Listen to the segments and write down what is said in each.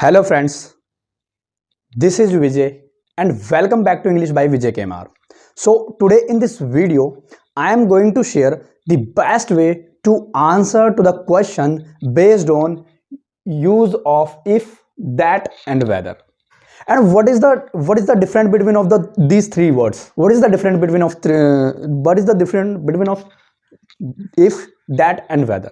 Hello friends, this is Vijay and welcome back to English by Vijay KMR. So today in this video, I am going to share the best way to answer to the question based on use of if, that and whether. And what is the difference between of these three words? What is the difference between of if, that and whether?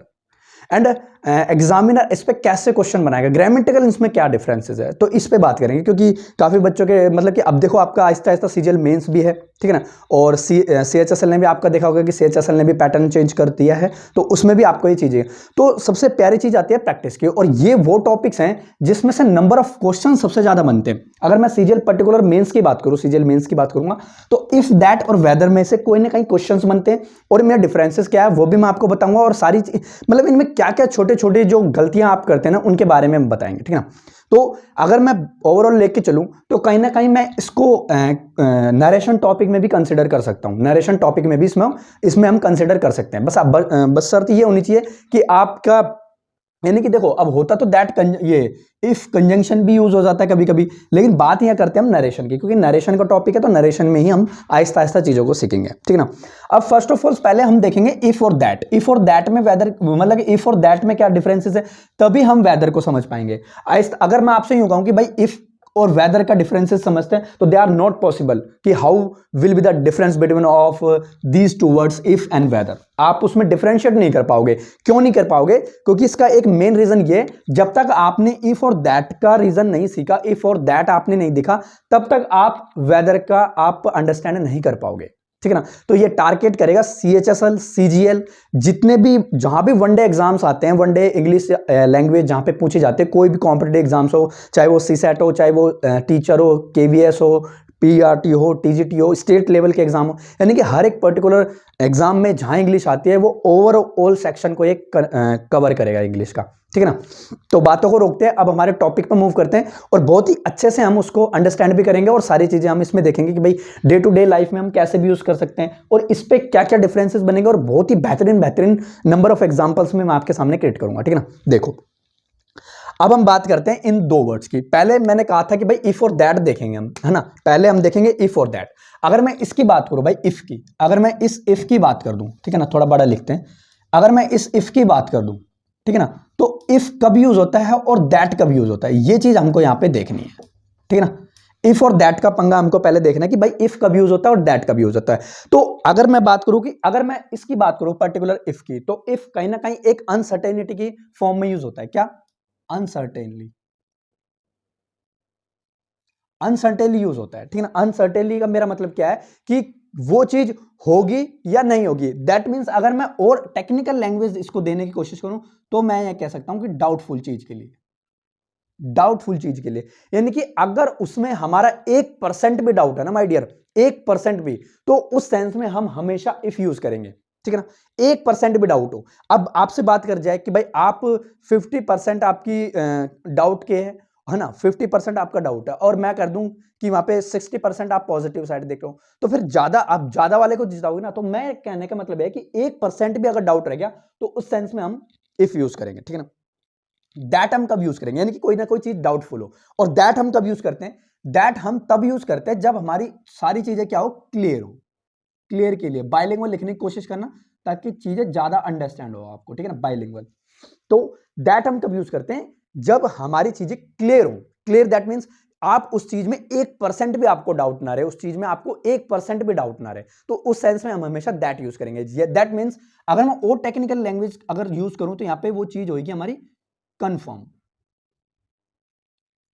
And examiner इस पे कैसे question बनाएगा, grammatical इसमें क्या differences है, तो इस पे बात करेंगे क्योंकि काफ़ी बच्चों के मतलब कि अब देखो आपका आहिस्ता आहिस्ता सीजीएल मेंस भी है, ठीक है ना, और सीएचएसएल ने भी आपका देखा होगा कि सीएचएसएल ने भी पैटर्न चेंज कर दिया है, तो उसमें भी आपको ये चीज़ें, तो सबसे प्यारी चीज़ आती है प्रैक्टिस की, और ये वो टॉपिक्स हैं जिसमें से नंबर ऑफ क्वेश्चन सबसे ज़्यादा बनते हैं। अगर मैं सीजीएल पर्टिकुलर मेंस की बात करूँ, सीजीएल मेंस की बात करूँगा, तो इफ दैट और वेदर में से कोई ना कहीं क्वेश्चन बनते हैं, और मेरा डिफरेंसेस क्या है वो भी मैं आपको बताऊंगा, और सारी मतलब इनमें क्या क्या छोटे छोटे जो गलतियां आप करते हैं ना उनके बारे में हम बताएंगे, ठीक है ना। तो अगर मैं ओवरऑल लेके चलूं तो कहीं ना कहीं मैं इसको नरेशन टॉपिक में भी कंसिडर कर सकता हूं, नरेशन टॉपिक में भी इसमें हम कंसिडर कर सकते हैं। बस शर्त ये होनी चाहिए कि आपका, यानी कि देखो अब होता तो दैट ये इफ कंजंक्शन भी यूज हो जाता है कभी कभी, लेकिन बात यहां करते हैं हम नरेशन की, क्योंकि नरेशन का टॉपिक है तो नरेशन में ही हम आहिस्ता आहिस्ता चीजों को सीखेंगे, ठीक है ना। अब फर्स्ट ऑफ ऑल पहले हम देखेंगे इफ और दैट। इफ और दैट में वेदर मतलब इफ और दैट में क्या डिफरेंसेस है, तभी हम वेदर को समझ पाएंगे। अगर मैं आपसे यूं कहूं कि भाई इफ और वेदर का डिफरेंसेस समझते हैं तो दे आर नॉट पॉसिबल कि how will be the difference between of these two words if and whether. आप उसमें डिफरेंशिएट नहीं कर पाओगे। क्यों नहीं कर पाओगे? क्योंकि इसका एक मेन रीजन ये, जब तक आपने इफ और दैट का रीजन नहीं सीखा, इफ और दैट आपने नहीं दिखा, तब तक आप वेदर का आप अंडरस्टैंड नहीं कर पाओगे, ठीक है ना। तो ये टारगेट करेगा सीएचएसएल, सीजीएल, जितने भी जहां भी वनडे एग्जाम्स आते हैं, वनडे इंग्लिश लैंग्वेज जहां पे पूछे जाते हैं, कोई भी कॉम्पिटिटिव एग्जाम्स हो, चाहे वो सीसेट हो, चाहे वो टीचर हो, केवीएस हो, पीआरटी हो, टीजीटी हो, स्टेट लेवल के एग्जाम हो, यानी कि हर एक पर्टिकुलर एग्जाम में जहां इंग्लिश आती है वो ओवरऑल सेक्शन को एक कवर करेगा इंग्लिश का, ठीक है ना। तो बातों को रोकते हैं, अब हमारे टॉपिक पर मूव करते हैं, और बहुत ही अच्छे से हम उसको अंडरस्टैंड भी करेंगे, और सारी चीजें हम इसमें देखेंगे कि भाई डे टू डे लाइफ में हम कैसे भी यूज कर सकते हैं, और इस पे क्या क्या डिफरेंसेस बनेंगे, और बहुत ही बेहतरीन नंबर ऑफ एग्जांपल्स में मैं आपके सामने क्रिएट करूंगा, ठीक है ना। देखो अब हम बात करते हैं इन दो वर्ड्स की। पहले मैंने कहा था कि भाई इफ और दैट देखेंगे हम, है ना, पहले हम देखेंगे इफ और दैट। अगर मैं इसकी बात करूं भाई इफ की, अगर मैं इस इफ की बात कर दूं, ठीक है ना, थोड़ा बड़ा लिखते हैं, अगर मैं इस इफ की बात कर दूं, ठीक है ना, तो इफ कब यूज होता है और दैट कब यूज होता है, ये चीज हमको यहां पे देखनी है, ठीक है ना। इफ और दैट का पंगा हमको पहले देखना है कि भाई इफ कब यूज होता है और दैट कब यूज होता है। तो अगर मैं बात करूं कि अगर मैं इसकी बात करूं पर्टिकुलर इफ की, तो इफ कहीं ना कहीं एक अनसर्टेनिटी की फॉर्म में यूज होता है। क्या? अनसर्टेनली, अनसर्टेनली यूज होता है, ठीक है ना। अनसर्टेनली का मेरा मतलब क्या है कि वो चीज होगी या नहीं होगी। दैट मींस अगर मैं और टेक्निकल लैंग्वेज इसको देने की कोशिश करूं तो मैं ये कह सकता हूं कि डाउटफुल चीज के लिए, डाउटफुल चीज के लिए, यानी कि अगर उसमें हमारा 1% भी डाउट है ना माय डियर, 1% भी, तो उस सेंस में हम हमेशा इफ यूज करेंगे, ठीक है ना। 1% भी डाउट हो, अब आपसे बात कर जाए कि भाई आप 50% आपकी डाउट के है ना, 50% आपका डाउट है, और मैं कर दूं कि वहां पे 60% आप पॉजिटिव साइड देख रहे हो, तो फिर ज्यादा आप ज्यादा वाले को जिताओगे ना। तो मैं कहने का मतलब है कि 1% भी अगर डाउट रह गया तो उस सेंस में हम इफ यूज करेंगे, ठीक है ना। दैट हम कब यूज करेंगे, यानी कि कोई ना कोई चीज डाउटफुल हो, और दैट हम कब यूज करते हैं, दैट हम तब यूज करते हैं जब हमारी सारी चीजें क्या हो, क्लियर हो। क्लियर के लिए बाइलिंगुअल लिखने की कोशिश करना ताकि चीजें ज्यादा अंडरस्टैंड हो आपको, ठीक है ना, बाइलिंगुअल। तो दैट हम कब यूज करते हैं, जब हमारी चीजें क्लियर हो। क्लियर दैट मींस आप उस चीज में 1% भी आपको डाउट ना रहे, उस चीज में आपको 1% भी डाउट ना रहे, तो उस सेंस में हम हमेशा दैट यूज करेंगे। दैट मींस अगर मैं और टेक्निकल लैंग्वेज अगर यूज करूं तो यहां पे वो चीज होगी हमारी कंफर्म।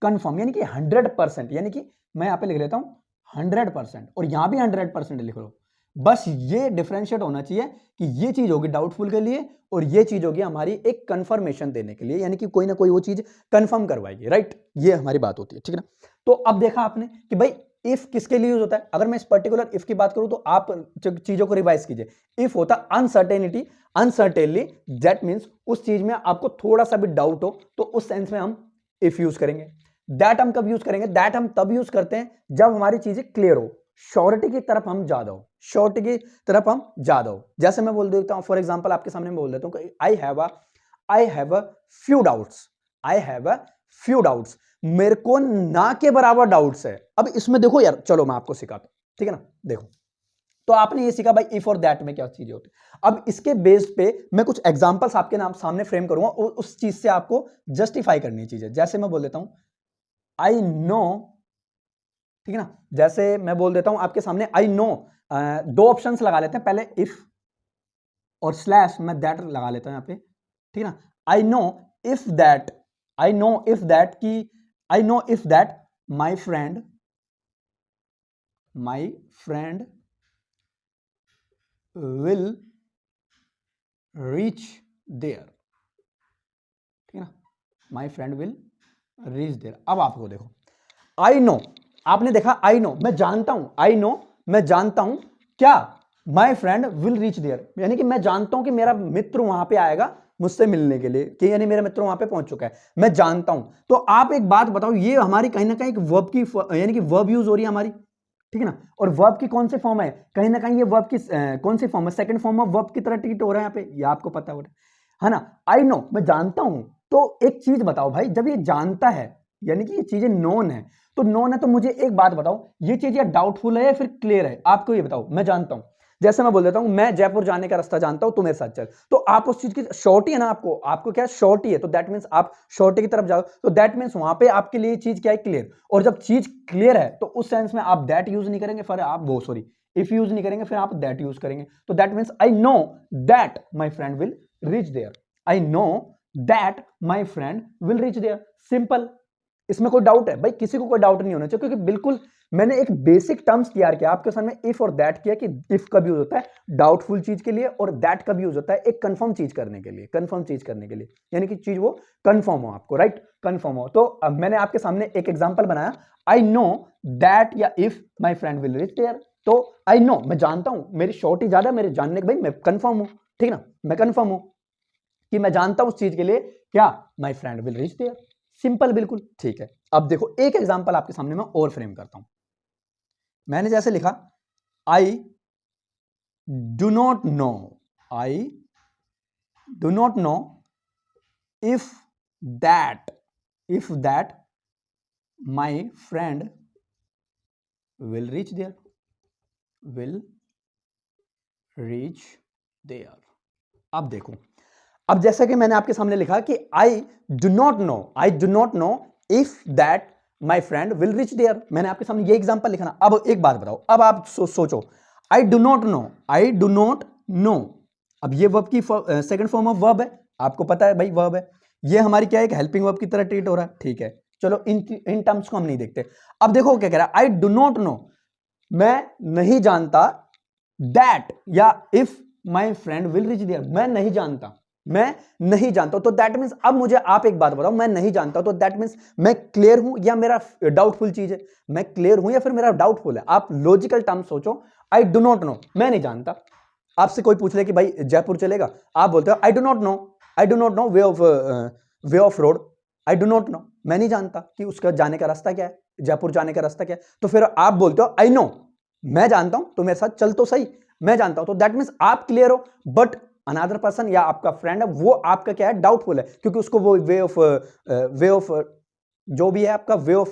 कंफर्म यानी कि 100%, यानी कि मैं यहां पे लिख लेता हूं 100%, और यहां भी 100% लिख लो। बस ये डिफरेंशिएट होना चाहिए कि ये चीज होगी डाउटफुल के लिए, और ये चीज होगी हमारी एक कंफर्मेशन देने के लिए, यानी कि कोई ना कोई वो चीज कंफर्म करवाएगी, राइट। ये हमारी बात होती है, ठीक है ना। तो अब देखा आपने कि भाई इफ किसके लिए यूज होता है। अगर मैं इस पर्टिकुलर इफ की बात करूं तो आप चीजों को रिवाइज कीजिए। इफ होता अनसर्टेनिटी, अनसर्टेनली, दैट मींस उस चीज में आपको थोड़ा सा भी डाउट हो, तो उस सेंस में हम इफ यूज करेंगे। दैट हम कब यूज करेंगे, दैट हम तब यूज करते हैं जब हमारी चीजें क्लियर हो, श्योरिटी की तरफ हम ज्यादा हो, श्योरिटी की तरफ हम ज्यादा हो। जैसे मैं बोल देता हूं, फॉर एग्जांपल आपके सामने बोल देता हूं कि I have a few doubts, I have a few doubts, मेरे को ना के बराबर डाउट्स है। अब इसमें देखो यार, चलो मैं आपको सिखाता हूं, ठीक है ना। देखो, तो आपने ये सीखा भाई इफ और दैट में क्या चीजें होती है। अब इसके बेस पे मैं कुछ एग्जांपल्स आपके नाम सामने फ्रेम करूंगा और उस चीज से आपको जस्टिफाई करनी चीजें। जैसे मैं बोल देता हूं आई नो, ठीक है ना, जैसे मैं बोल देता हूं आपके सामने आई नो, दो ऑप्शंस लगा लेते हैं, पहले इफ और स्लैश मैं दैट लगा लेता हूं यहां पे, ठीक है ना। I know if that, I know if that की, I know if that my friend will reach there, ठीक है ना, my friend will reach there. अब आपको देखो, आई नो, आपने देखा आई नो, मैं जानता हूं, आई नो मैं जानता हूं क्या, my friend will reach there, यानी कि मैं जानता हूं कि मेरा मित्र वहां पे आएगा मुझसे मिलने के लिए, कि यानी मेरा मित्र वहां पे पहुंच चुका है, मैं जानता हूं। तो आप एक बात बताओ, ये हमारी कहीं ना कहीं एक वर्ब की, यानी कि वर्ब यूज हो रही है हमारी, ठीक है ना। और वर्ब की कौन से फॉर्म है, कहीं ना कहीं ये वर्ब की कौन सी फॉर्म है, सेकंड फॉर्म ऑफ वर्ब की तरह ट्रीट हो रहा है यहाँ पे, ये आपको पता है ना। आई नो मैं जानता हूं, तो एक चीज बताओ भाई, जब ये जानता है यानी कि ये चीजें नोन है, तो नोन है तो मुझे एक बात बताओ, ये चीज या डाउटफुल है या फिर क्लियर है, आपको ये बताओ। मैं जानता हूं, जैसे मैं बोल देता हूं मैं जयपुर जाने का रास्ता जानता हूं, तू मेरे साथ चल, तो आप उस चीज की श्योरिटी है ना, आपको क्या श्योरिटी है, तो दैट मींस आप श्योरिटी की तरफ जाओ, तो दैट मींस वहां पे आपके लिए चीज क्या है, क्लियर। और जब चीज क्लियर है तो उस सेंस में आप दैट यूज नहीं करेंगे, फिर आप वो सॉरी इफ यूज नहीं करेंगे, फिर आप दैट यूज करेंगे। तो that means I know that my friend will reach there, I know that my friend will reach there, simple. इसमें कोई डाउट है भाई, किसी को कोई डाउट नहीं होना चाहिए, क्योंकि बिल्कुल मैंने एक बेसिक टर्म्स तैयार किया आपके सामने, इफ और दैट किया, कि इफ कब यूज होता है डाउटफुल चीज के लिए, और दैट कब यूज होता है एक कंफर्म चीज करने के लिए, कंफर्म चीज करने के लिए, यानी कि चीज वो कंफर्म हो आपको, राइट, कंफर्म हो। तो अब मैंने आपके सामने एक एग्जांपल बनाया, आई नो दैट या if my friend will reach there, तो आई नो मैं जानता हूं, मेरी श्योरिटी ज्यादा, मेरे जानने के भाई मैं कंफर्म हूं, ठीक ना, मैं कंफर्म हूं कि मैं जानता हूं उस चीज के लिए क्या, my friend will reach there, simple, बिल्कुल ठीक है। अब देखो एक एग्जांपल आपके सामने मैं और फ्रेम करता हूं, मैंने जैसे लिखा I do not know, I do not know if that my friend will reach there, will reach there. अब देखो, अब जैसा कि मैंने आपके सामने लिखा कि I do not know if that my friend will reach there, मैंने आपके सामने ये एग्जांपल लिखा ना। अब एक बात बताओ, अब आप सोचो, आई डू नॉट नो, अब ये वर्ब की सेकंड फॉर्म ऑफ वर्ब है, आपको पता है भाई वर्ब है, ये हमारी क्या है, एक हेल्पिंग वर्ब की तरह ट्रीट हो रहा है, ठीक है। चलो इन टर्म्स को हम नहीं देखते। अब देखो क्या कह रहा है, आई डू नॉट नो, मैं नहीं जानता, दैट या if my friend will reach there, मैं नहीं जानता, तो दैट मींस, अब मुझे आप एक बात बताओ, मैं नहीं जानता, तो दैट मींस मैं क्लियर हूं या मेरा डाउटफुल चीज है, मैं क्लियर हूं या फिर मेरा डाउटफुल है। आप लॉजिकल टर्म सोचो, आई डू नॉट नो, मैं नहीं जानता। आपसे कोई पूछ ले कि भाई जयपुर चलेगा, आप बोलते हो आई do not no way of road, I do not no, मैं नहीं जानता कि उसका जाने का रास्ता क्या है, जयपुर जाने का रास्ता क्या है। तो फिर आप बोलते हो आई नो, मैं जानता हूं, तो मेरे साथ चल तो सही, मैं जानता हूं, तो दैट मींस आप क्लियर हो, बट अनदर पर्सन या आपका फ्रेंड है वो आपका क्या है, डाउटफुल है, क्योंकि उसको वो वे ऑफ जो भी है आपका वे ऑफ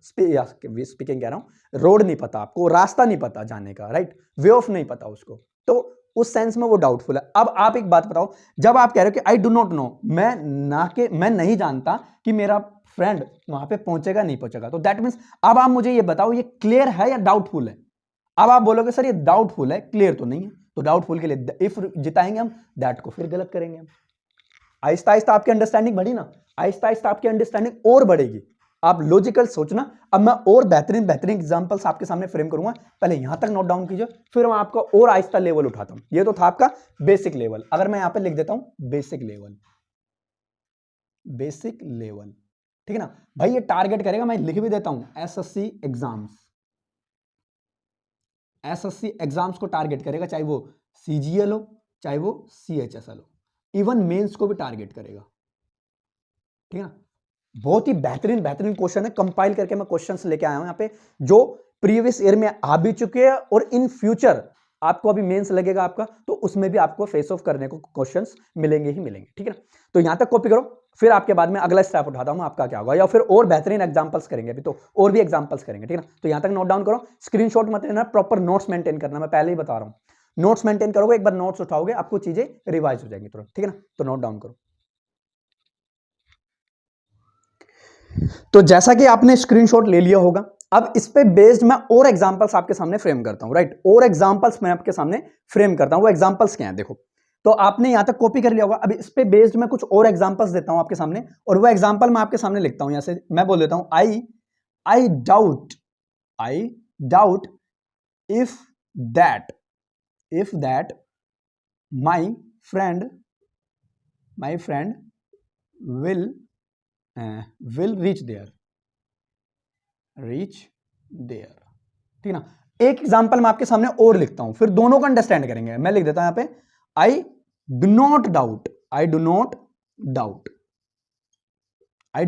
स्पीकिंग कह रहा हूं, रोड नहीं पता आपको, रास्ता नहीं पता जाने का, राइट, वे ऑफ नहीं पता उसको, तो उस सेंस में वो डाउटफुल है। अब आप एक बात बताओ, जब आप कह रहे हो कि आई डू नॉट नो, मैं नहीं जानता कि मेरा फ्रेंड वहां पे पहुंचेगा नहीं पहुंचेगा, तो दैट मींस अब आप मुझे ये बताओ, ये क्लियर है या डाउटफुल है। अब आप बोलोगे सर ये डाउटफुल है, क्लियर तो नहीं है, तो डाउटफुल के लिए इफ जिताएंगे हम, दैट को फिर गलत करेंगे हम। आहिस्ता आहिस्ता आपकी अंडरस्टैंडिंग बढ़ी ना, आहिस्ता आहिस्ता आपकी अंडरस्टैंडिंग और बढ़ेगी, आप लॉजिकल सोचना। अब मैं और बेहतरीन एग्जांपल्स आपके सामने फ्रेम करूंगा, पहले यहां तक नोट डाउन कीजिए, फिर मैं आपका और आहिस्ता लेवल उठाता हूं। ये तो था आपका बेसिक लेवल, अगर मैं यहां पे लिख देता हूं बेसिक लेवल, ठीक है ना भाई, ये टारगेट करेगा, मैं लिख भी देता हूं एसएससी एग्जाम्स को टारगेट करेगा, चाहे वो सीजीएल हो, चाहे वो सीएचएसएल हो, इवन मेंस को भी टारगेट करेगा, ठीक है ना। बहुत ही बेहतरीन क्वेश्चन है, कंपाइल करके मैं क्वेश्चंस लेके आया हूं यहाँ पे, जो प्रीवियस ईयर में आ भी चुके हैं और इन फ्यूचर आपको अभी मेंस लगेगा आपका, तो उसमें भी आपको फेस ऑफ करने को क्वेश्चंस मिलेंगे ही मिलेंगे, ठीक है ना। तो यहां तक कॉपी करो, फिर आपके बाद में अगला स्टेप उठाता हूं आपका क्या होगा, या फिर और बेहतरीन एग्जांपल्स करेंगे अभी, तो और भी एग्जांपल्स करेंगे, ठीक है ना। तो यहां तक नोट डाउन करो, स्क्रीनशॉट मत लेना, प्रॉपर नोट्स मेंटेन करना, मैं पहले ही बता रहा हूं। नोट्स मेंटेन करोगे, एक बार नोट्स उठाओगे, आपको चीजें रिवाइज हो जाएंगी तुरंत, ठीक है ना। तो नोट डाउन करो। तो जैसा कि आपने स्क्रीनशॉट ले लिया होगा, अब इस पे बेस्ड मैं और एग्जांपल्स आपके सामने फ्रेम करता हूं, राइट। और एग्जांपल्स मैं आपके सामने फ्रेम करता हूं, वो एग्जांपल्स क्या हैं देखो। तो आपने यहां तक कॉपी कर लिया होगा, अब इस पे बेस्ड मैं कुछ और एग्जांपल्स देता हूं आपके सामने, और वो एग्जांपल मैं आपके सामने लिखता हूं। यहां से मैं बोल देता हूं, I doubt if that my friend will reach there, ठीक है ना। एक एग्जांपल मैं आपके सामने और लिखता हूं, फिर दोनों को अंडरस्टैंड करेंगे। मैं लिख देता हूं यहां पे, I do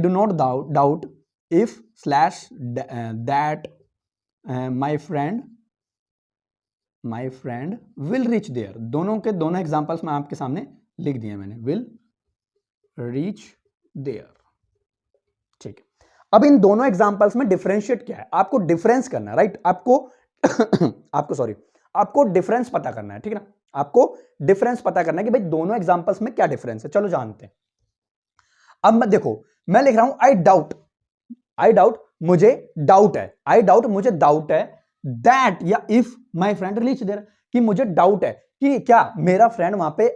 not doubt if slash that my friend will reach there. दोनों के दोनों एग्जांपल्स मैं आपके सामने लिख दिए मैंने, विल रीच देयर, ठीक है। अब इन दोनों एग्जांपल्स में डिफरेंशिएट क्या है, आपको डिफरेंस करना है, राइट। आपको डिफरेंस पता करना है, ठीक है ना। आपको डिफरेंस पता करना है कि भाई दोनों एग्जांपल्स में क्या डिफरेंस है, चलो जानते हैं। अब मैं देखो, मैं लिख रहा हूं आई डाउट, मुझे डाउट है दैट या if my friend reach there, कि मुझे डाउट है कि क्या मेरा फ्रेंड वहां पे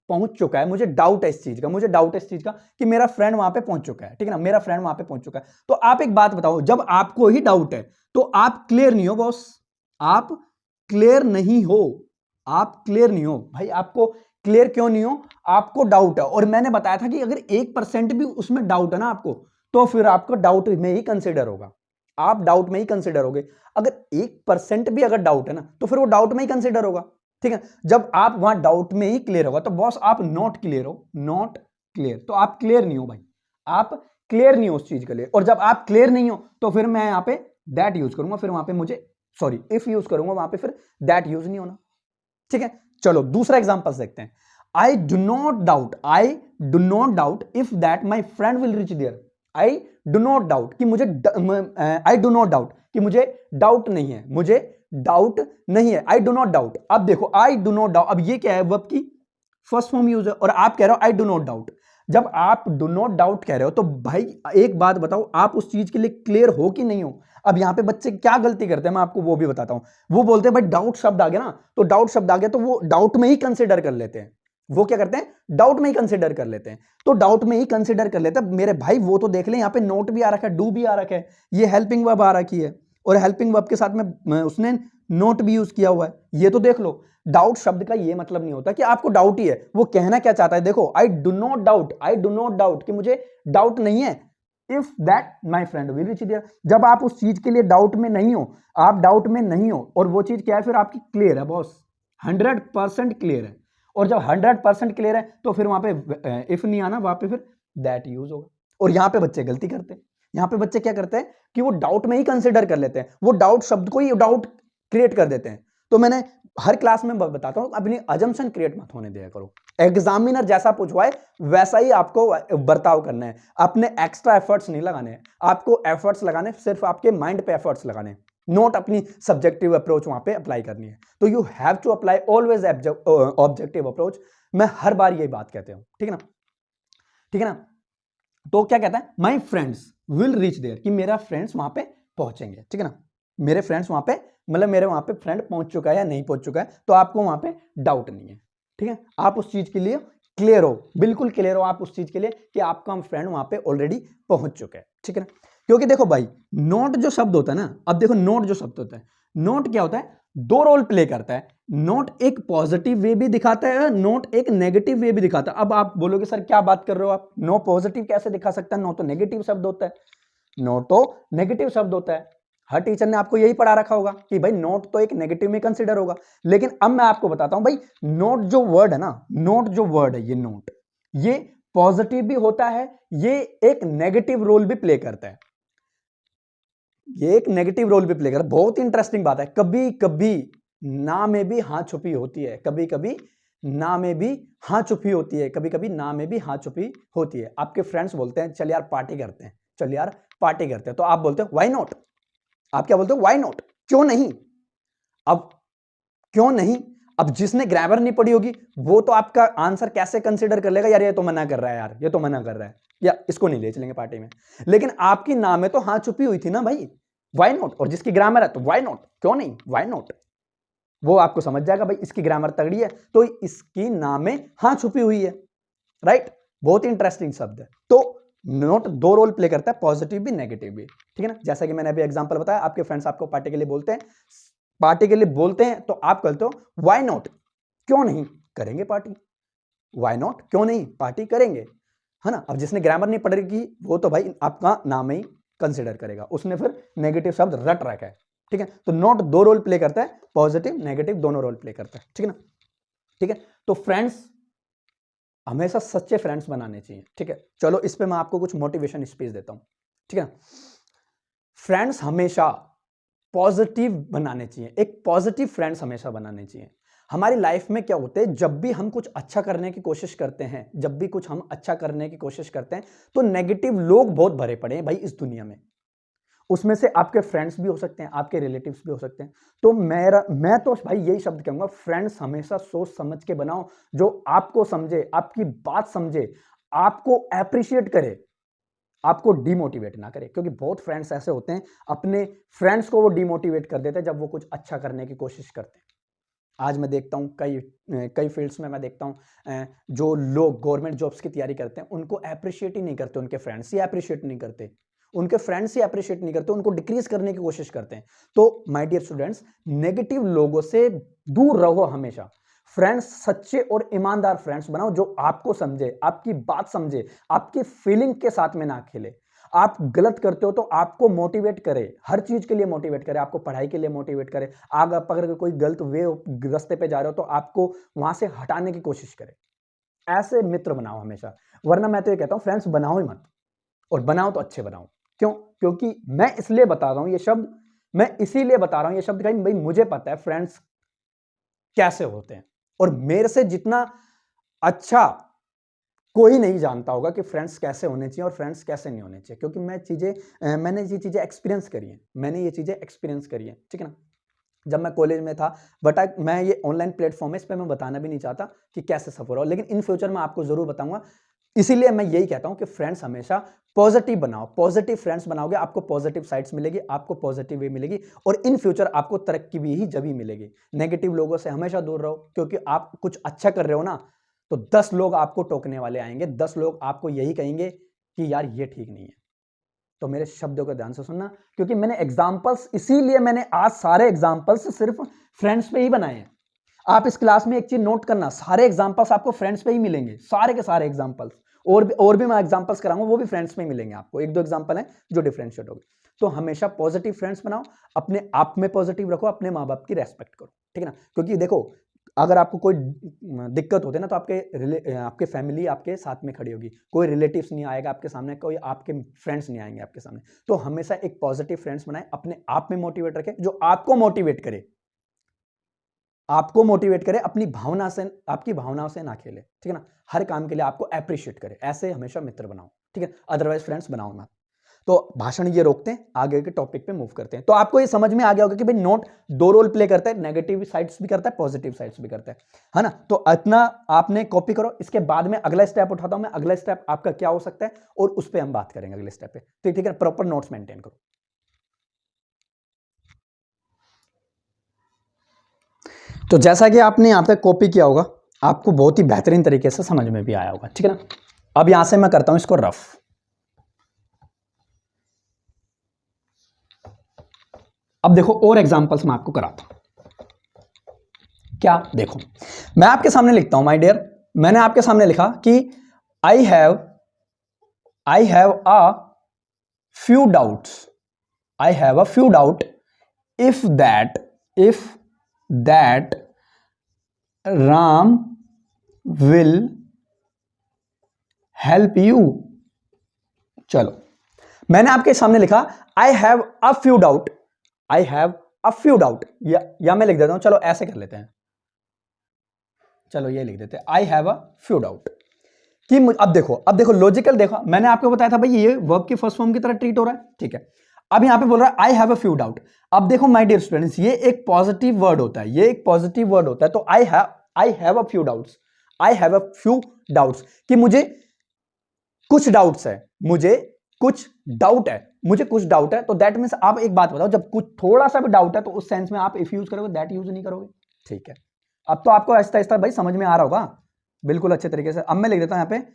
पहुंच चुका है। मुझे डाउट है इस चीज का, कि मेरा फ्रेंड वहां पे पहुंच चुका है, ठीक है ना। मेरा फ्रेंड वहां पे पहुंच चुका है। तो आप एक बात बताओ, जब आपको ही डाउट है तो आप क्लियर नहीं हो बॉस, आप क्लियर नहीं हो भाई। आपको क्लियर क्यों नहीं हो, आपको डाउट है। और मैंने बताया था कि अगर 1% भी उसमें डाउट है ना आपको, तो फिर आपको डाउट में ही कंसिडर होगा, आप डाउट में ही कंसिडर होगे। अगर 1% भी अगर डाउट है ना, तो फिर वो डाउट में ही कंसिडर होगा, ठीक है। जब आप वहां डाउट में ही क्लियर होगा, तो बॉस आप नॉट क्लियर, तो आप क्लियर नहीं हो भाई, आप क्लियर नहीं हो उस चीज के लिए। और जब आप क्लियर नहीं हो, तो फिर मैं यहां पे दैट यूज करूंगा, फिर वहां पे मुझे इफ यूज करूंगा, वहां पे फिर दैट यूज नहीं होना, ठीक है। चलो दूसरा एग्जांपल देखते हैं। I do not doubt if that my friend will reach there. I do not doubt कि मुझे डाउट नहीं है, आई डू नॉट डाउट। अब देखो, आई डू नॉट डाउट, अब ये क्या है, वर्ब की फर्स्ट फॉर्म यूज है, और आप कह रहे हो आई डू नॉट डाउट। जब आप डू नॉट डाउट कह रहे हो, तो भाई एक बात बताओ, आप उस चीज के लिए क्लियर हो कि नहीं हो। अब यहां पे बच्चे क्या गलती करते हैं, मैं आपको वो भी बताता हूं। वो बोलते हैं भाई डाउट शब्द आ गया ना, तो वो डाउट में ही कंसिडर कर लेते हैं। वो क्या करते हैं, डाउट में ही कंसिडर कर लेते हैं। तो डाउट में ही कंसिडर कर लेते हैं मेरे भाई, वो तो देख ले, यहाँ पे नोट भी आ रखा है, डू भी आ रखा है, ये हेल्पिंग वर्ब आ रखी है, और हेल्पिंग वर्ब के साथ में उसने नोट भी यूज किया हुआ है, ये तो देख लो। डाउट शब्द का ये मतलब नहीं होता कि आपको डाउट ही है, वो कहना क्या चाहता है देखो, आई डू नॉट डाउट कि मुझे डाउट नहीं है if that my friend will reach there. जब आप उस चीज के लिए डाउट में नहीं हो, और वो चीज क्या है, फिर आपकी क्लियर है बॉस, 100% क्लियर है। और जब 100% क्लियर है, तो फिर वहां पे इफ नहीं आना, वहां पे फिर दैट यूज होगा। और यहां पे बच्चे गलती करते हैं, यहां पे बच्चे क्या करते हैं कि वो डाउट में ही कंसिडर कर लेते हैं, वो डाउट शब्द को ही डाउट क्रिएट कर देते हैं। तो मैंने हर क्लास में बताता हूं, अपनी अजम्पशन क्रिएट मत होने दिया करो। एग्जामिनर जैसा पूछवाए वैसा ही आपको बर्ताव करना है, अपने एक्स्ट्रा एफर्ट्स नहीं लगाने हैं। आपको एफर्ट्स लगाने, सिर्फ आपके माइंड पे एफर्ट्स लगाने हैं, नोट अपनी सब्जेक्टिव अप्रोच वहां पे अप्लाई करनी है। तो you have to apply always objective approach. मैं हर बार यही बात कहते हूं, ठीक है ना। तो क्या कहता है, my friends will reach there, कि मेरा फ्रेंड्स वहां पे पहुंचेंगे, ठीक है ना। मेरे फ्रेंड्स वहां पे, मतलब मेरे वहां पे फ्रेंड पहुंच चुका है या नहीं पहुंच चुका है, तो आपको वहां पे डाउट नहीं है, ठीक है। आप उस चीज के लिए क्लियर हो, बिल्कुल क्लियर हो आप उस चीज के लिए कि आपका फ्रेंड वहां पे ऑलरेडी पहुंच चुका है, ठीक है ना। क्योंकि देखो भाई, नोट जो शब्द होता है ना, अब देखो नोट जो शब्द होता है, नोट क्या होता है, दो रोल प्ले करता है। नोट एक पॉजिटिव वे भी दिखाता है, नोट एक नेगेटिव वे भी दिखाता है। अब आप बोलोगे सर क्या बात कर रहे हो आप, नो पॉजिटिव कैसे दिखा सकता है, नो तो नेगेटिव शब्द होता है, हर टीचर ने आपको यही पढ़ा रखा होगा कि भाई नोट तो एक नेगेटिव में कंसीडर होगा। लेकिन अब मैं आपको बताता हूं भाई, नोट जो वर्ड है ना, ये पॉजिटिव भी होता है, ये एक नेगेटिव रोल भी प्ले करता है, बहुत इंटरेस्टिंग बात है। कभी कभी ना में भी हां छुपी होती है, कभी कभी ना में भी हाँ छुपी होती है, कभी कभी ना में भी हाँ छुपी होती है। आपके फ्रेंड्स बोलते हैं चल यार पार्टी करते हैं, चल यार पार्टी करते हैं, तो आप बोलते हो व्हाई नॉट। आप क्या बोलते हो? व्हाई नॉट, क्यों नहीं। अब क्यों नहीं, अब जिसने ग्रामर नहीं पढ़ी होगी वो तो आपका आंसर कैसे कंसीडर कर लेगा, यार ये तो मना कर रहा है, यार ये तो मना कर रहा है, या इसको नहीं ले चलेंगे पार्टी में। लेकिन आपकी नाम में तो हाँ छुपी हुई थी ना भाई, व्हाई नॉट। और जिसकी ग्रामर है तो व्हाई नॉट, क्यों नहीं, व्हाई नॉट। वो आपको समझ जाएगा भाई इसकी ग्रामर तगड़ी है तो इसकी नाम में हाँ छुपी हुई है, राइट। बहुत इंटरेस्टिंग शब्द है। तो नोट दो रोल प्ले करता है, पॉजिटिव भी नेगेटिव भी, ठीक है ना। जैसा कि मैंने अभी एग्जांपल बताया, आपके फ्रेंड्स आपको पार्टी के लिए बोलते हैं, पार्टी के लिए बोलते हैं तो आप कहते हो व्हाई नॉट, क्यों नहीं करेंगे पार्टी, व्हाई नॉट, क्यों नहीं पार्टी करेंगे, है ना। अब जिसने ग्रामर नहीं पढ़ेगी वो तो भाई आपका नाम ही कंसिडर करेगा, उसने फिर नेगेटिव शब्द रट रखा है, ठीक है। तो नोट दो रोल प्ले करता है, पॉजिटिव नेगेटिव दोनों रोल प्ले करता है, ठीक है ना। ठीक है, तो फ्रेंड्स हमेशा सच्चे फ्रेंड्स बनाने चाहिए, ठीक है। चलो इस पे मैं आपको कुछ मोटिवेशन स्पीच देता हूं, ठीक है। फ्रेंड्स हमेशा पॉजिटिव बनाने चाहिए, एक पॉजिटिव फ्रेंड्स हमेशा बनाने चाहिए। हमारी लाइफ में क्या होते हैं, जब भी हम कुछ अच्छा करने की कोशिश करते हैं, जब भी कुछ हम अच्छा करने की कोशिश करते हैं तो नेगेटिव लोग बहुत भरे पड़े हैं भाई इस दुनिया में। उसमें से आपके फ्रेंड्स भी हो सकते हैं, आपके रिलेटिव्स भी हो सकते हैं। तो मैं तो भाई यही शब्द कहूंगा, फ्रेंड्स हमेशा सोच समझ के बनाओ, जो आपको समझे, आपकी बात समझे, आपको अप्रिशिएट करे, आपको डिमोटिवेट ना करे। क्योंकि बहुत फ्रेंड्स ऐसे होते हैं अपने फ्रेंड्स को वो डिमोटिवेट कर देते हैं जब वो कुछ अच्छा करने की कोशिश करते हैं। आज मैं देखता हूं कई फील्ड्स में मैं देखता हूं जो लोग गवर्नमेंट जॉब्स की तैयारी करते हैं उनको अप्रिशिएट ही नहीं करते, उनके फ्रेंड्स ही अप्रिशिएट नहीं करते, उनके फ्रेंड्स ही अप्रिशिएट नहीं करते, उनको डिक्रीज करने की कोशिश करते हैं। तो माय डियर स्टूडेंट्स, नेगेटिव लोगों से दूर रहो हमेशा। फ्रेंड्स सच्चे और ईमानदार फ्रेंड्स बनाओ जो आपको समझे, आपकी बात समझे, आपकी फीलिंग के साथ में ना खेले। आप गलत करते हो तो आपको मोटिवेट करे, हर चीज के लिए मोटिवेट करे, आपको पढ़ाई के लिए मोटिवेट करे। आगे आप अगर कोई गलत वे रास्ते पे जा रहे हो तो आपको वहां से हटाने की कोशिश करे। ऐसे मित्र बनाओ हमेशा, वरना मैं तो ये कहता हूं फ्रेंड्स बनाओ ही मत, और बनाओ तो अच्छे बनाओ। क्यों? क्योंकि मैं इसलिए बता रहा हूं ये शब्द, मैं इसीलिए बता रहा हूं ये शब्द भाई मुझे पता है फ्रेंड्स कैसे होते हैं, और मेरे से जितना अच्छा कोई नहीं जानता होगा कि फ्रेंड्स कैसे होने चाहिए और फ्रेंड्स कैसे नहीं होने चाहिए। क्योंकि मैंने ये चीजें एक्सपीरियंस करी हैं, ठीक है ना। जब मैं कॉलेज में था, बट मैं ये ऑनलाइन प्लेटफॉर्म है, इस पर मैं बताना भी नहीं चाहता कि कैसे सफर हो, लेकिन इन फ्यूचर में आपको जरूर बताऊंगा। इसीलिए मैं यही कहता हूं कि फ्रेंड्स हमेशा पॉजिटिव बनाओ, पॉजिटिव फ्रेंड्स बनाओगे आपको पॉजिटिव साइड्स मिलेगी, आपको पॉजिटिव वे मिलेगी, और इन फ्यूचर आपको तरक्की भी ही जब ही मिलेगी। नेगेटिव लोगों से हमेशा दूर रहो, क्योंकि आप कुछ अच्छा कर रहे हो ना तो 10 लोग आपको टोकने वाले आएंगे, 10 लोग आपको यही कहेंगे कि यार ये ठीक नहीं है। तो मेरे शब्दों को ध्यान से सुनना, क्योंकि मैंने एग्जाम्पल्स, इसीलिए मैंने आज सारे एग्जाम्पल्स सिर्फ फ्रेंड्स पे ही बनाए हैं। आप इस क्लास में एक चीज नोट करना, सारे एग्जाम्पल्स आपको फ्रेंड्स पे ही मिलेंगे, सारे के सारे एग्जाम्पल्स। और भी मैं एग्जाम्पल्स कराऊंगा, वो भी फ्रेंड्स में मिलेंगे आपको। एक दो एग्जाम्पल हैं जो डिफरेंशिएट होंगे। तो हमेशा पॉजिटिव फ्रेंड्स बनाओ, अपने आप में पॉजिटिव रखो, अपने माँ बाप की रेस्पेक्ट करो, ठीक है ना। क्योंकि देखो, अगर आपको कोई दिक्कत होती है ना तो आपके फैमिली आपके साथ में खड़ी होगी, कोई रिलेटिव्स नहीं आएगा आपके सामने, कोई आपके फ्रेंड्स नहीं आएंगे आपके सामने। तो हमेशा एक पॉजिटिव फ्रेंड्स बनाए, अपने आप में मोटिवेट रखे, जो आपको मोटिवेट करे, अपनी भावना से, आपकी भावनाओं से ना खेले, ठीक है ना। हर काम के लिए आपको अप्रिशिएट करे, ऐसे हमेशा मित्र बनाओ, ठीक है। अदरवाइज फ्रेंड्स बनाओ मत। तो भाषण ये रोकते हैं, आगे के टॉपिक पे मूव करते हैं। तो आपको ये समझ में आ गया होगा कि भाई नोट दो रोल प्ले करता है, नेगेटिव साइड्स भी करता है, पॉजिटिव साइड्स भी करता है ना। तो इतना आपने कॉपी करो, इसके बाद में अगला स्टेप उठाता हूं मैं। अगला स्टेप आपका क्या हो सकता है और उस पर हम बात करेंगे अगले स्टेप पे, तो ठीक है, प्रॉपर नोट्स मेंटेन करो। तो जैसा कि आपने यहां पे कॉपी किया होगा, आपको बहुत ही बेहतरीन तरीके से समझ में भी आया होगा, ठीक है ना। अब यहां से मैं करता हूं इसको रफ। अब देखो और एग्जांपल्स मैं आपको कराता हूं। क्या देखो, मैं आपके सामने लिखता हूं माय डियर, मैंने आपके सामने लिखा कि I have a few doubts, I have a few doubt if that Ram will help you. चलो, मैंने आपके सामने लिखा I have a few doubt, या मैं लिख देता हूं, चलो ऐसे कर लेते हैं, चलो ये लिख देते, I have a few doubt कि अब देखो लॉजिकल देखो, मैंने आपको बताया था भाई ये वर्ब की फर्स्ट फॉर्म की तरह ट्रीट हो रहा है, ठीक है। अब यहां पे बोल रहा है I have a few doubt. अब देखो माय डियर स्टूडेंट्स, ये एक पॉजिटिव वर्ड होता है, ये एक पॉजिटिव वर्ड होता है। तो I have a few doubts, I have a few doubts कि मुझे कुछ डाउट्स है, मुझे कुछ डाउट है, मुझे कुछ डाउट है। तो दैट मींस आप एक बात बताओ, जब कुछ थोड़ा सा भी डाउट है तो उस सेंस में आप इफ यूज करोगे, दैट यूज नहीं करोगे, ठीक है। अब तो आपको आहिस्ता आहिस्ता भाई समझ में आ रहा होगा बिल्कुल अच्छे तरीके से। अब मैं लिख देता हूं यहां पे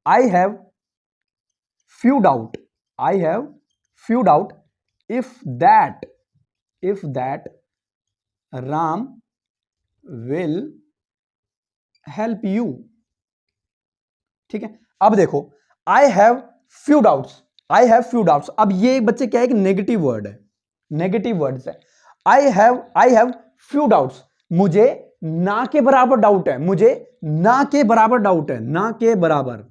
आई have few doubt, I have few doubt if that Ram will help you, ठीक है। अब देखो आई have few doubts, I have few doubts. अब ये बच्चे क्या है कि नेगेटिव वर्ड है, नेगेटिव वर्ड्स है। आई हैव फ्यू डाउट्स, मुझे ना के बराबर डाउट है, मुझे ना के बराबर डाउट है, ना के बराबर,